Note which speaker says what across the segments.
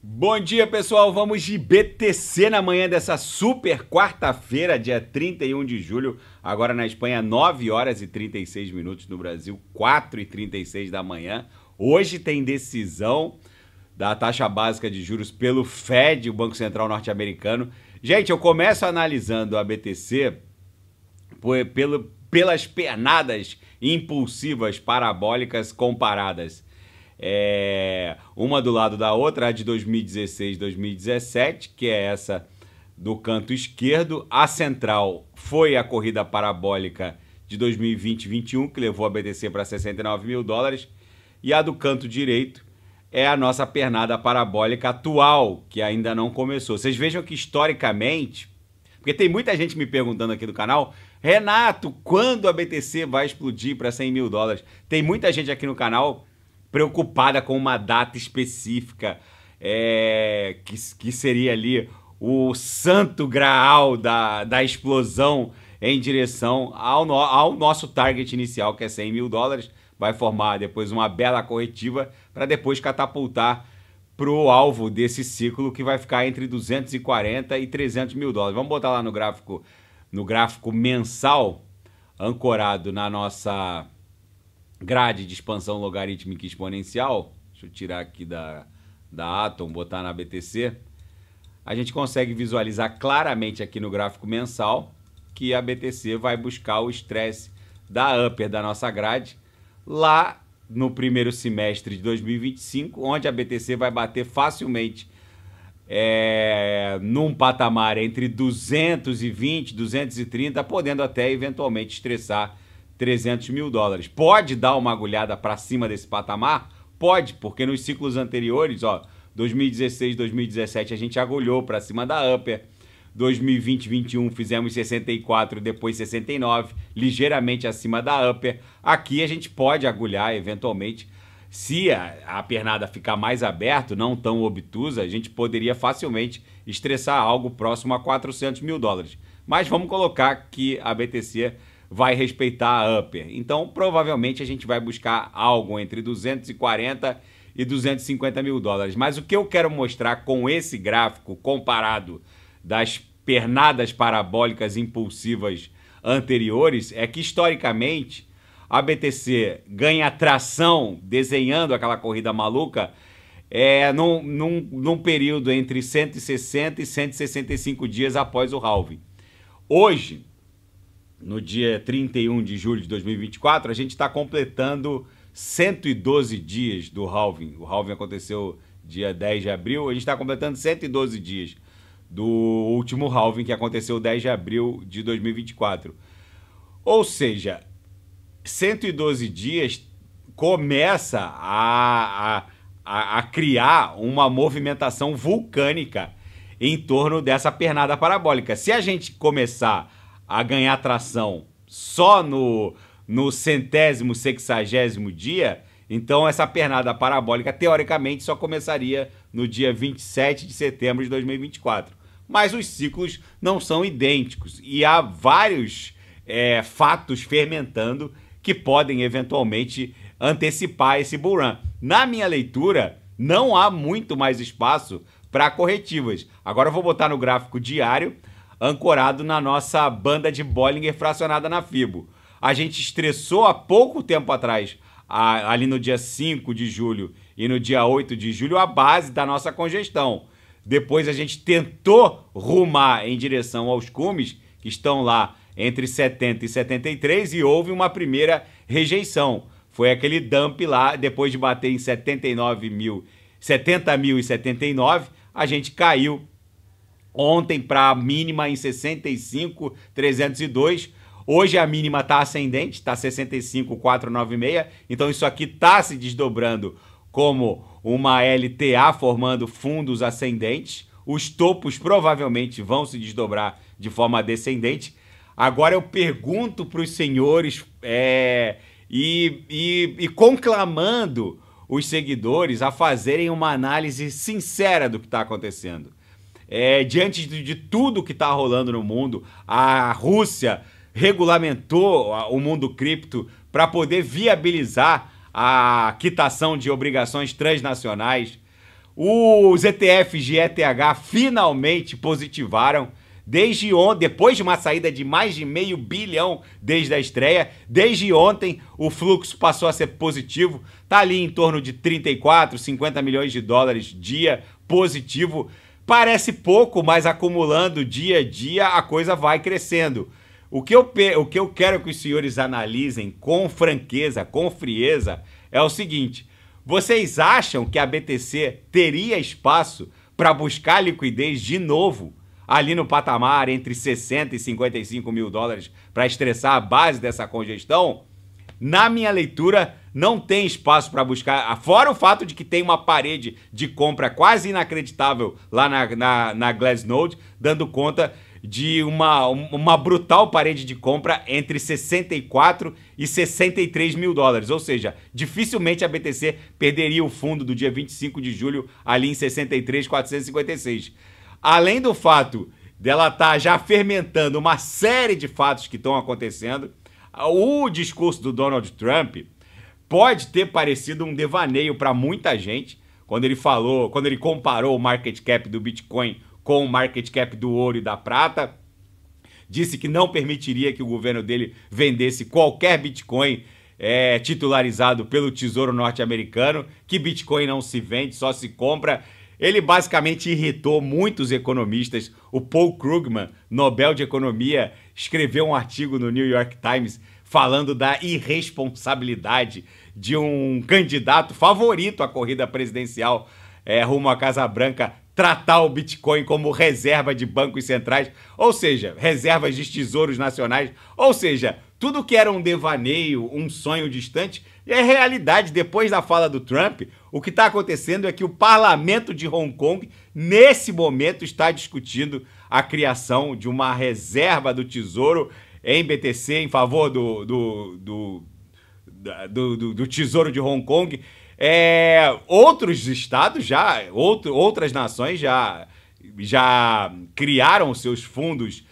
Speaker 1: Bom dia, pessoal. Vamos de BTC na manhã dessa super quarta-feira, dia 31 de julho. Agora na Espanha, 9 horas e 36 minutos. No Brasil, 4 e 36 da manhã. Hoje tem decisão da taxa básica de juros pelo Fed, o Banco Central norte-americano. Gente, eu começo analisando a BTC pelas pernadas impulsivas parabólicas comparadas. Uma do lado da outra, a de 2016 2017, que é essa do canto esquerdo. A central foi a corrida parabólica de 2020-21, que levou a BTC para 69 mil dólares. E a do canto direito é a nossa pernada parabólica atual, que ainda não começou. Vocês vejam que historicamente, porque tem muita gente me perguntando aqui no canal, Renato, quando a BTC vai explodir para 100 mil dólares? Tem muita gente aqui no canal preocupada com uma data específica, que seria ali o santo graal da explosão em direção ao nosso target inicial, que é 100 mil dólares. Vai formar depois uma bela corretiva para depois catapultar para o alvo desse ciclo, que vai ficar entre 240 e 300 mil dólares. Vamos botar lá no gráfico mensal, ancorado na nossa grade de expansão logarítmica exponencial. Deixa eu tirar aqui da Atom, botar na BTC. A gente consegue visualizar claramente aqui no gráfico mensal que a BTC vai buscar o estresse da upper da nossa grade lá no primeiro semestre de 2025, onde a BTC vai bater facilmente num patamar entre 220 e 230, podendo até eventualmente estressar 300 mil dólares. Pode dar uma agulhada para cima desse patamar? Pode, porque nos ciclos anteriores, 2016, 2017, a gente agulhou para cima da upper. 2020, 2021 fizemos 64, depois 69, ligeiramente acima da upper. Aqui a gente pode agulhar eventualmente. Se a pernada ficar mais aberta, não tão obtusa, a gente poderia facilmente estressar algo próximo a 400 mil dólares. Mas vamos colocar que a BTC vai respeitar a upper. Então, provavelmente, a gente vai buscar algo entre 240 e 250 mil dólares. Mas o que eu quero mostrar com esse gráfico comparado das pernadas parabólicas impulsivas anteriores é que, historicamente, a BTC ganha tração desenhando aquela corrida maluca num período entre 160 e 165 dias após o halving. Hoje, no dia 31 de julho de 2024, a gente está completando 112 dias do halving. O halving aconteceu dia 10 de abril, a gente está completando 112 dias do último halving, que aconteceu 10 de abril de 2024. Ou seja, 112 dias começa a criar uma movimentação vulcânica em torno dessa pernada parabólica. Se a gente começar a ganhar tração só no centésimo, sexagésimo dia, então essa pernada parabólica, teoricamente, só começaria no dia 27 de setembro de 2024. Mas os ciclos não são idênticos e há vários fatos fermentando que podem eventualmente antecipar esse bull run. Na minha leitura, não há muito mais espaço para corretivas. Agora eu vou botar no gráfico diário, ancorado na nossa banda de Bollinger fracionada na Fibo. A gente estressou há pouco tempo atrás, ali no dia 5 de julho e no dia 8 de julho, a base da nossa congestão. Depois a gente tentou rumar em direção aos cumes, que estão lá entre 70 e 73, e houve uma primeira rejeição. Foi aquele dump lá, depois de bater em 70.079, a gente caiu ontem para a mínima em 65.302. Hoje a mínima está ascendente, está 65.496. Então isso aqui está se desdobrando como uma LTA, formando fundos ascendentes. Os topos provavelmente vão se desdobrar de forma descendente. Agora eu pergunto para os senhores e conclamando os seguidores a fazerem uma análise sincera do que está acontecendo. Diante de tudo que está rolando no mundo, a Rússia regulamentou o mundo cripto para poder viabilizar a quitação de obrigações transnacionais. Os ETFs de ETH finalmente positivaram. Desde ontem, depois de uma saída de mais de $500 bilhão desde a estreia, desde ontem o fluxo passou a ser positivo, tá ali em torno de 34, 50 milhões de dólares dia positivo. Parece pouco, mas acumulando dia a dia a coisa vai crescendo. O que eu quero que os senhores analisem com franqueza, com frieza, é o seguinte: vocês acham que a BTC teria espaço para buscar liquidez de novo ali no patamar entre 60 e 55 mil dólares para estressar a base dessa congestão? Na minha leitura, não tem espaço para buscar, fora o fato de que tem uma parede de compra quase inacreditável lá na Glassnode, dando conta de uma brutal parede de compra entre 64 e 63 mil dólares. Ou seja, dificilmente a BTC perderia o fundo do dia 25 de julho ali em 63.456. Além do fato dela estar já fermentando uma série de fatos que estão acontecendo, o discurso do Donald Trump pode ter parecido um devaneio para muita gente quando ele comparou o market cap do Bitcoin com o market cap do ouro e da prata. Disse que não permitiria que o governo dele vendesse qualquer Bitcoin titularizado pelo Tesouro norte-americano, que Bitcoin não se vende, só se compra. Ele basicamente irritou muitos economistas. O Paul Krugman, Nobel de Economia, escreveu um artigo no New York Times falando da irresponsabilidade de um candidato favorito à corrida presidencial rumo à Casa Branca tratar o Bitcoin como reserva de bancos centrais, ou seja, reservas de tesouros nacionais, ou seja, tudo que era um devaneio, um sonho distante, é realidade. Depois da fala do Trump, o que está acontecendo é que o parlamento de Hong Kong, nesse momento, está discutindo a criação de uma reserva do tesouro em BTC em favor do tesouro de Hong Kong. Outros estados outras nações já criaram seus fundos,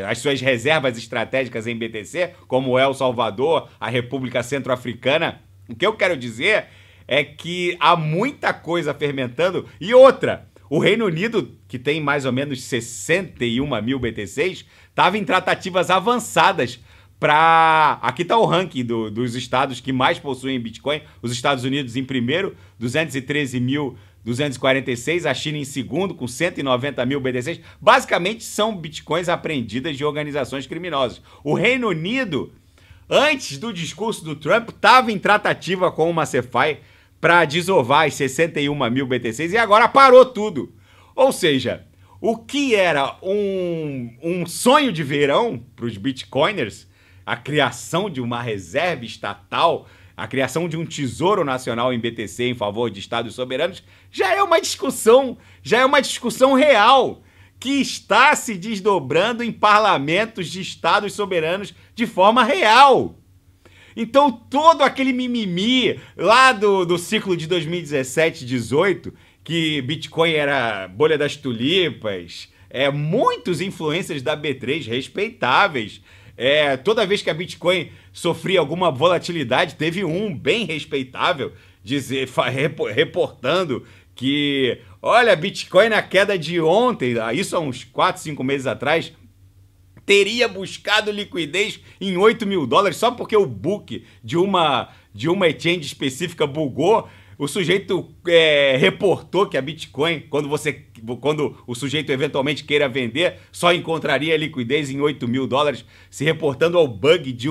Speaker 1: as suas reservas estratégicas em BTC, como El Salvador, a República Centro-Africana. O que eu quero dizer é que há muita coisa fermentando. E outra, o Reino Unido, que tem mais ou menos 61 mil BTCs, estava em tratativas avançadas para... Aqui está o ranking dos estados que mais possuem Bitcoin. Os Estados Unidos em primeiro, 213.246. A China em segundo, com 190 mil BTCs. Basicamente, são Bitcoins apreendidas de organizações criminosas. O Reino Unido, antes do discurso do Trump, estava em tratativa com uma CeFi para desovar as 61 mil BTCs e agora parou tudo. Ou seja, o que era um sonho de verão para os Bitcoiners, a criação de uma reserva estatal, a criação de um tesouro nacional em BTC em favor de estados soberanos, já é uma discussão real que está se desdobrando em parlamentos de estados soberanos de forma real. Então todo aquele mimimi lá do ciclo de 2017-18, que Bitcoin era bolha das tulipas, muitos influencers da B3 respeitáveis, toda vez que a Bitcoin sofria alguma volatilidade, teve um bem respeitável reportando que, olha, Bitcoin na queda de ontem, isso há uns 4, 5 meses atrás, teria buscado liquidez em 8 mil dólares só porque o book de uma exchange específica bugou. O sujeito reportou que a Bitcoin, quando o sujeito eventualmente queira vender, só encontraria liquidez em 8 mil dólares, se reportando ao bug de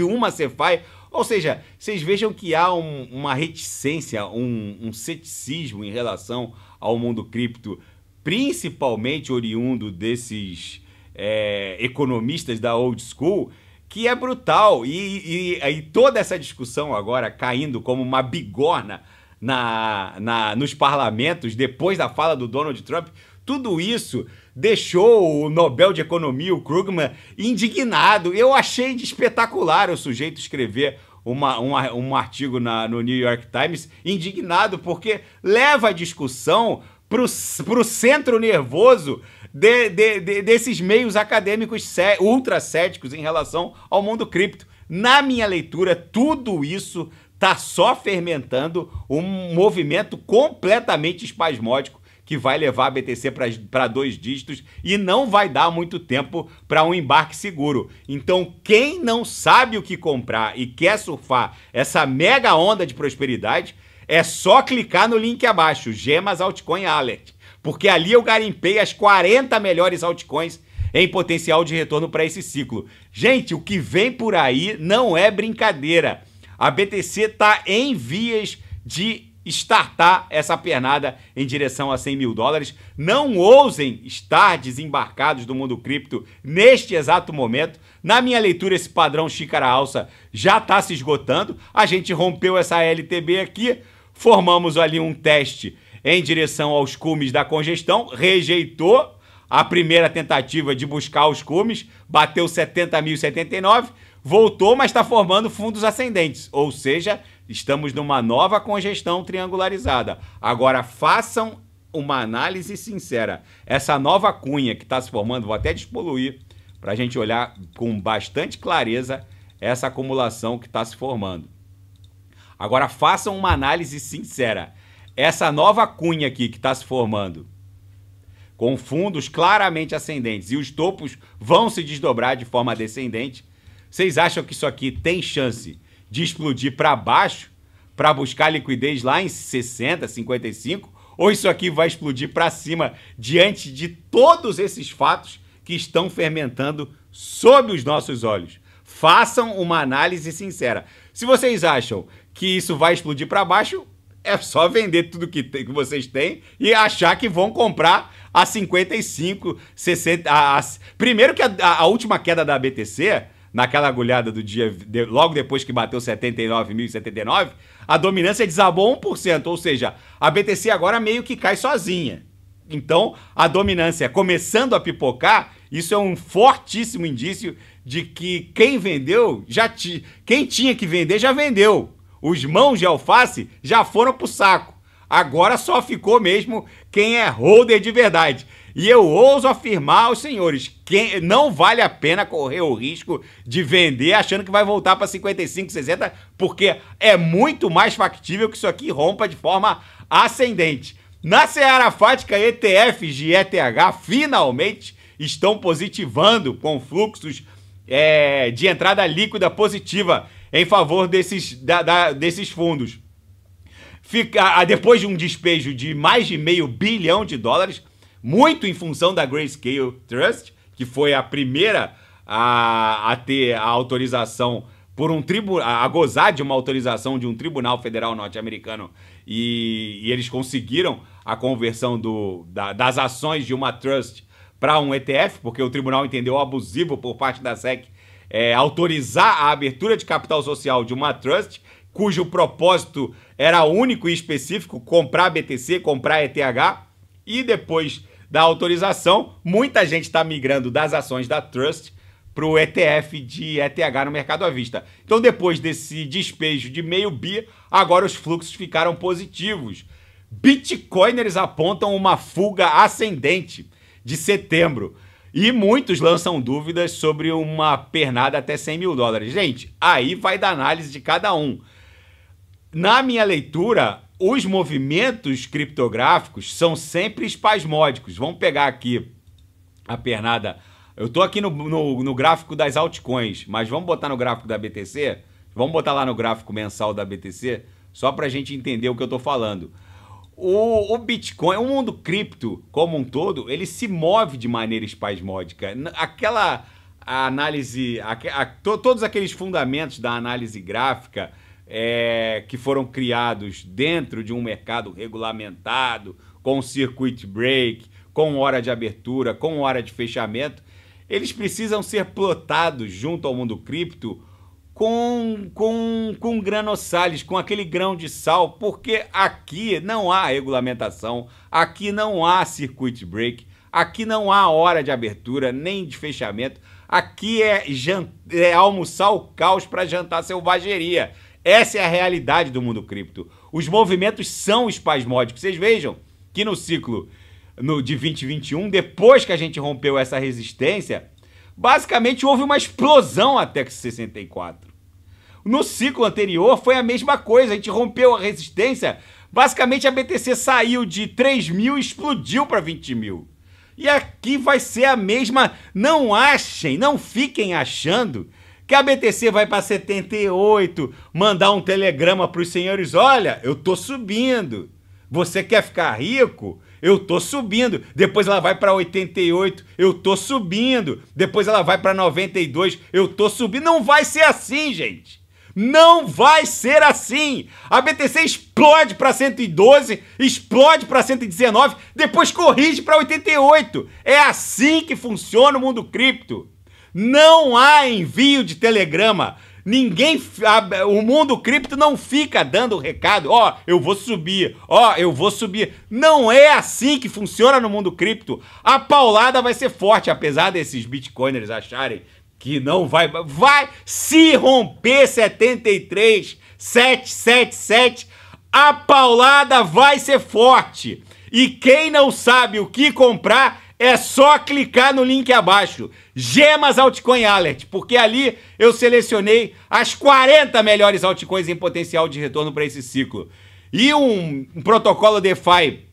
Speaker 1: uma CeFi. Ou seja, vocês vejam que há uma reticência, um ceticismo em relação ao mundo cripto, principalmente oriundo desses economistas da old school, que é brutal. E toda essa discussão agora caindo como uma bigorna nos parlamentos depois da fala do Donald Trump, tudo isso deixou o Nobel de Economia, o Krugman, indignado. Eu achei espetacular o sujeito escrever um artigo no New York Times indignado, porque leva a discussão para o centro nervoso desses meios acadêmicos ultra céticos em relação ao mundo cripto. Na minha leitura, tudo isso tá só fermentando um movimento completamente espasmódico que vai levar a BTC para 2 dígitos e não vai dar muito tempo para um embarque seguro. Então, quem não sabe o que comprar e quer surfar essa mega onda de prosperidade, é só clicar no link abaixo, Gemas Altcoin Alert, porque ali eu garimpei as 40 melhores altcoins em potencial de retorno para esse ciclo. Gente, o que vem por aí não é brincadeira. A BTC está em vias de startar essa pernada em direção a 100 mil dólares. Não ousem estar desembarcados do mundo cripto neste exato momento. Na minha leitura, esse padrão xícara alça já está se esgotando. A gente rompeu essa LTB aqui, formamos ali um teste em direção aos cumes da congestão, rejeitou a primeira tentativa de buscar os cumes, bateu 70.079, voltou, mas está formando fundos ascendentes, ou seja, estamos numa nova congestão triangularizada. Agora façam uma análise sincera. Essa nova cunha que está se formando, vou até despoluir para a gente olhar com bastante clareza essa acumulação que está se formando. Agora façam uma análise sincera. Essa nova cunha aqui que está se formando, com fundos claramente ascendentes, e os topos vão se desdobrar de forma descendente, vocês acham que isso aqui tem chance de explodir para baixo, para buscar liquidez lá em 60, 55? Ou isso aqui vai explodir para cima diante de todos esses fatos que estão fermentando sob os nossos olhos? Façam uma análise sincera. Se vocês acham que isso vai explodir para baixo, é só vender tudo que vocês têm e achar que vão comprar a 55, 60... Primeiro que a última queda da BTC, naquela agulhada do dia, logo depois que bateu 79.079, a dominância desabou 1%, ou seja, a BTC agora meio que cai sozinha. Então, a dominância começando a pipocar, isso é um fortíssimo indício de que quem vendeu, quem tinha que vender já vendeu. Os mãos de alface já foram pro saco. Agora só ficou mesmo quem é holder de verdade. E eu ouso afirmar aos senhores, que não vale a pena correr o risco de vender achando que vai voltar para 55, 60, porque é muito mais factível que isso aqui rompa de forma ascendente. Na seara fática, ETFs de ETH finalmente estão positivando com fluxos de entrada líquida positiva em favor desses fundos. Depois de um despejo de mais de $500 bilhão, muito em função da Grayscale Trust, que foi a primeira a ter a autorização por um tribunal, a gozar de uma autorização de um tribunal federal norte-americano, e eles conseguiram a conversão das ações de uma trust para um ETF, porque o tribunal entendeu abusivo por parte da SEC autorizar a abertura de capital social de uma trust, cujo propósito era único e específico, comprar BTC, comprar ETH, e depois da autorização, muita gente está migrando das ações da trust para o ETF de ETH no mercado à vista. Então, depois desse despejo de $500 bilhão, agora os fluxos ficaram positivos. Bitcoiners apontam uma fuga ascendente de setembro. E muitos lançam dúvidas sobre uma pernada até 100 mil dólares. Gente, aí vai da análise de cada um. Na minha leitura, os movimentos criptográficos são sempre espasmódicos. Vamos pegar aqui a pernada. Eu estou aqui no gráfico das altcoins, mas vamos botar no gráfico da BTC? Vamos botar lá no gráfico mensal da BTC, só para a gente entender o que eu estou falando. O Bitcoin, o mundo cripto como um todo, ele se move de maneira espasmódica. Aquela análise, todos aqueles fundamentos da análise gráfica que foram criados dentro de um mercado regulamentado, com circuit break, com hora de abertura, com hora de fechamento, eles precisam ser plotados junto ao mundo cripto com granossales, com aquele grão de sal, porque aqui não há regulamentação, aqui não há circuit break, aqui não há hora de abertura nem de fechamento, aqui é almoçar o caos para jantar selvageria. Essa é a realidade do mundo cripto. Os movimentos são espasmódicos. Vocês vejam que no ciclo de 2021, depois que a gente rompeu essa resistência, basicamente houve uma explosão até 64. No ciclo anterior foi a mesma coisa, a gente rompeu a resistência, basicamente a BTC saiu de 3 mil e explodiu para 20 mil. E aqui vai ser a mesma, não achem, não fiquem achando que a BTC vai para 78, mandar um telegrama para os senhores, olha, eu tô subindo, você quer ficar rico? Eu tô subindo. Depois ela vai para 88, eu tô subindo. Depois ela vai para 92, eu tô subindo. Não vai ser assim, gente. Não vai ser assim. A BTC explode para 112, explode para 119, depois corrige para 88. É assim que funciona o mundo cripto. Não há envio de telegrama. Ninguém, o mundo cripto não fica dando recado, ó, eu vou subir, ó, eu vou subir. Não é assim que funciona no mundo cripto. A paulada vai ser forte, apesar desses bitcoiners acharem que não vai, se romper 73,777, a paulada vai ser forte. E quem não sabe o que comprar, é só clicar no link abaixo, Gemas Altcoin Alert, porque ali eu selecionei as 40 melhores altcoins em potencial de retorno para esse ciclo. E um protocolo DeFi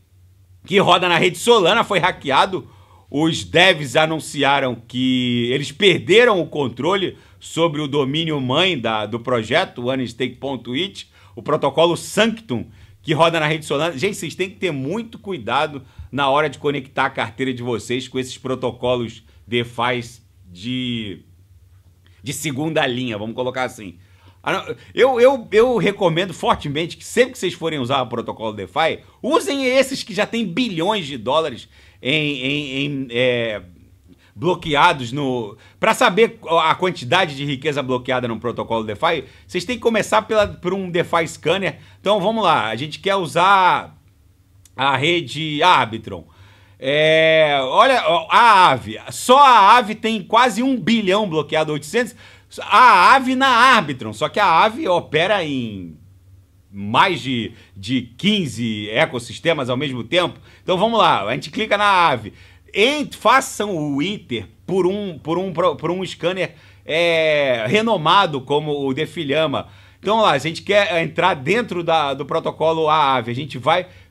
Speaker 1: que roda na rede Solana foi hackeado. Os devs anunciaram que eles perderam o controle sobre o domínio mãe do projeto, OneStake.it, o protocolo Sanctum, que roda na rede Solana. Gente, vocês têm que ter muito cuidado na hora de conectar a carteira de vocês com esses protocolos DeFi de segunda linha, vamos colocar assim. Eu recomendo fortemente que sempre que vocês forem usar o protocolo DeFi, usem esses que já tem bilhões de dólares bloqueados para saber a quantidade de riqueza bloqueada no protocolo DeFi, vocês têm que começar por um DeFi Scanner. Então vamos lá, a gente quer usar a rede Arbitrum. Olha, a Aave, só a Aave tem quase 1 bilhão bloqueado, 800. A Aave na Arbitrum, só que a Aave opera em mais de 15 ecossistemas ao mesmo tempo. Então vamos lá, a gente clica na Aave. Façam o Ether por um scanner renomado como o Defilhama. Então lá, a gente quer entrar dentro do protocolo Aave.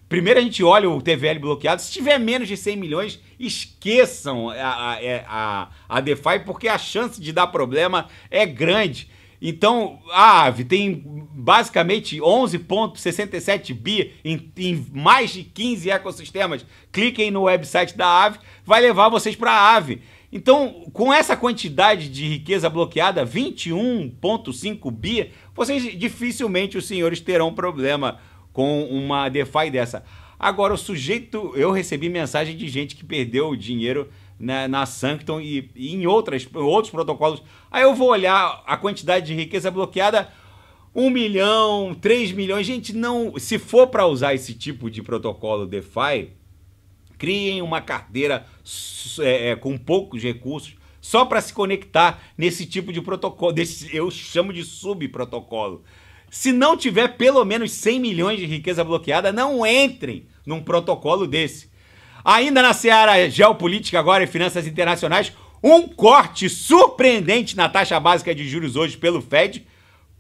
Speaker 1: Primeiro a gente olha o TVL bloqueado. Se tiver menos de 100 milhões, esqueçam a DeFi, porque a chance de dar problema é grande. Então, a Aave tem basicamente 11,67 bi em mais de 15 ecossistemas. Cliquem no website da Aave, vai levar vocês para a Aave. Então, com essa quantidade de riqueza bloqueada, 21,5 bi, dificilmente os senhores terão problema com uma DeFi dessa. Agora, eu recebi mensagem de gente que perdeu dinheiro na Sanctum e em outros protocolos. Aí eu vou olhar a quantidade de riqueza bloqueada, 1 milhão, 3 milhões. Gente, não, se for para usar esse tipo de protocolo DeFi, criem uma carteira com poucos recursos, só para se conectar nesse tipo de protocolo, eu chamo de subprotocolo. Se não tiver pelo menos 100 milhões de riqueza bloqueada, não entrem num protocolo desse. Ainda na seara geopolítica agora e finanças internacionais, um corte surpreendente na taxa básica de juros hoje pelo Fed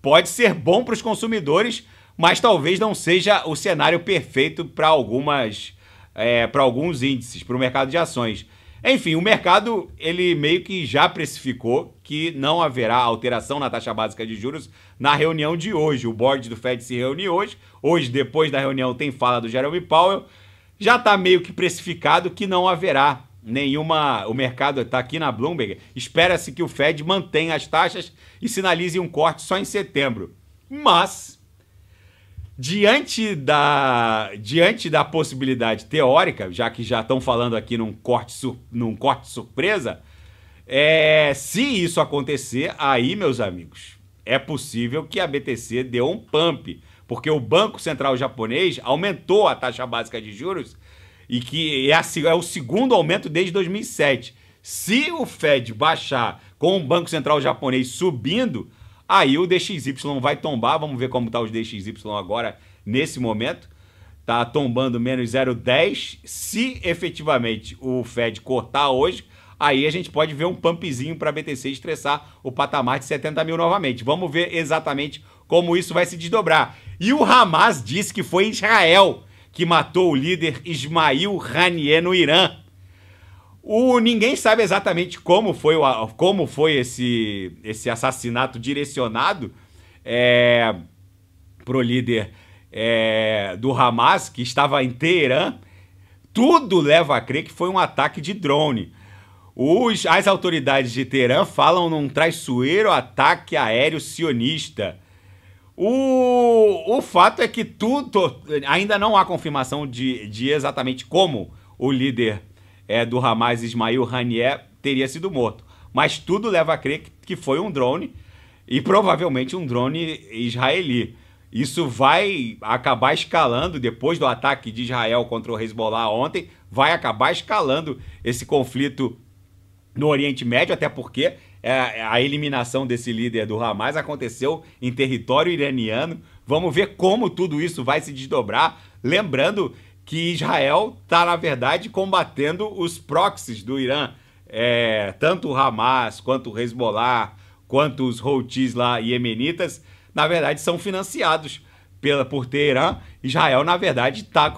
Speaker 1: pode ser bom para os consumidores, mas talvez não seja o cenário perfeito para alguns índices, para o mercado de ações. Enfim, o mercado ele meio que já precificou que não haverá alteração na taxa básica de juros na reunião de hoje. O board do Fed se reúne hoje. Hoje, depois da reunião, tem fala do Jerome Powell. Já está meio que precificado que não haverá nenhuma... O mercado está aqui na Bloomberg. Espera-se que o Fed mantenha as taxas e sinalize um corte só em setembro. Mas, diante da possibilidade teórica, já que já estão falando aqui num corte surpresa, se isso acontecer, aí, meus amigos, é possível que a BTC dê um pump, porque o Banco Central japonês aumentou a taxa básica de juros e que é o segundo aumento desde 2007. Se o Fed baixar com o Banco Central japonês subindo, aí o DXY vai tombar. Vamos ver como está os DXY agora nesse momento. Está tombando menos 0,10. Se efetivamente o Fed cortar hoje, aí a gente pode ver um pumpzinho para a BTC estressar o patamar de 70 mil novamente. Vamos ver exatamente como isso vai se desdobrar. E o Hamas disse que foi Israel que matou o líder Ismail Haniyeh no Irã. Ninguém sabe exatamente como foi esse assassinato direcionado pro líder do Hamas, que estava em Teherã. Tudo leva a crer que foi um ataque de drone. As autoridades de Teherã falam num traiçoeiro ataque aéreo sionista. O fato é que ainda não há confirmação de exatamente como o líder do Hamas, Ismail Haniyeh, teria sido morto. Mas tudo leva a crer que foi um drone, e provavelmente um drone israeli. Isso vai acabar escalando, depois do ataque de Israel contra o Hezbollah ontem, vai acabar escalando esse conflito no Oriente Médio, até porque a eliminação desse líder do Hamas aconteceu em território iraniano. Vamos ver como tudo isso vai se desdobrar. Lembrando que Israel está, na verdade, combatendo os proxies do Irã. Tanto o Hamas, quanto o Hezbollah, quanto os Houthis lá iemenitas, na verdade, são financiados por Teherã. Israel, na verdade, tá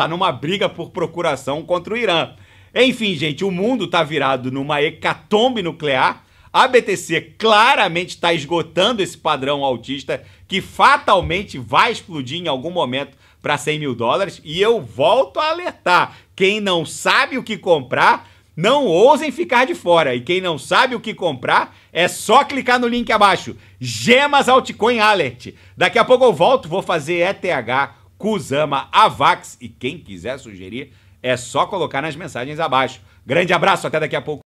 Speaker 1: numa briga por procuração contra o Irã. Enfim, gente, o mundo tá virado numa hecatombe nuclear. A BTC claramente está esgotando esse padrão altista que fatalmente vai explodir em algum momento para 100 mil dólares. E eu volto a alertar, quem não sabe o que comprar, não ousem ficar de fora. E quem não sabe o que comprar, é só clicar no link abaixo. Gemas Altcoin Alert. Daqui a pouco eu volto, vou fazer ETH, Kusama, Avax. E quem quiser sugerir, é só colocar nas mensagens abaixo. Grande abraço, até daqui a pouco.